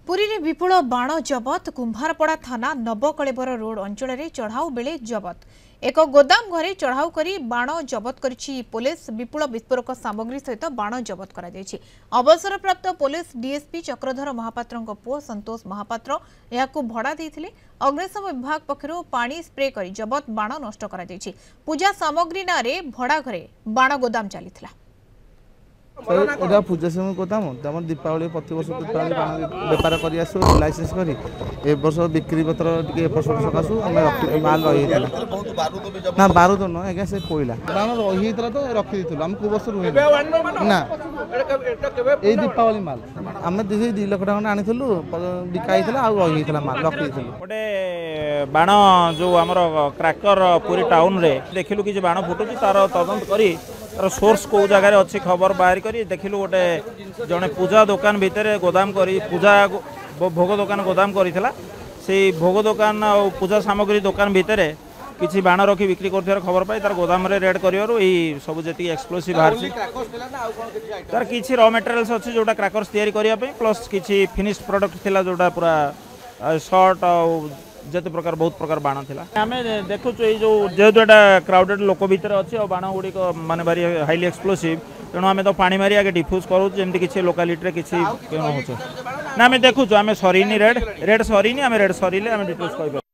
पुरी रे विपुल बाण जबत कुंभारपड़ा थाना नवकलेबर रोड अंचल में चढ़ाऊ बेले जबत एक गोदाम घरे चढ़ाऊ करी बाण जबत करिछि पुलिस। विपुल विस्फोरक सामग्री सहित बाण जबत करा जायछि। अवसरप्राप्त पुलिस डीएसपी चक्रधर महापात्र पुओ संतोष महापात्र यहाकू भड़ा देइथिले। अग्निशम विभाग पक्षरु पानी स्प्रे करी जबत बाण नष्ट करा जायछि। पूजा सामग्री नारे भड़ा घरे बाण गोदाम चलीथिला। एटा पूजा समय गोदाम तम दीपावली प्रति वर्ष दीपावली बेपार कर आसू लाइसेंस करी ए वर्ष बिक्री पत्र टिके एपट सकाशु आम माल रही ना बारूद न आज्ञा से कोईला बाण रही तो रखी आम को वर्ष रुहे ना ए दीपावली माल आम 2 लाख टका आनी बिकाई रही माल रखी गोटे बाण जो आमर क्राकर पुरी टाउन रे देखिलु कि बाण फुटुची तार तदंत करी तार सोर्स को जगार अच्छी खबर बाहर करी देखिलु गोटे जड़े पूजा दुकान भितर गोदाम करी पूजा भोग दुकान गोदाम करिथिला से भोग दुकान और पूजा सामग्री दुकान भितर किसी बाण रखी बिक्री कर खबर पाई तार गोदाम रे रेड करिवारु एही सब जेती एक्सप्लोसिव बाहर तार किसी रॉ मटेरियल्स अच्छी जोटा क्राकर्स तैयारी करिया पे प्लस किसी फिनिश प्रोडक्ट थिला जोटा पूरा शॉर्ट और जते प्रकार बहुत प्रकार बाण थिला आम देखु जो जेहेतु एटा क्राउडेड लोक भितर अच्छे और बाण गुड़िक माने भारी हाईली एक्सप्लोसिव तेणु आम तो पानी मारी आगे डिफ्यूज करूँ जमी किसी लोकालिटी किसी ना आम देखु आम सरीनी रेड सरीनी आम रेड सरीले आम डिफ्यूज कर।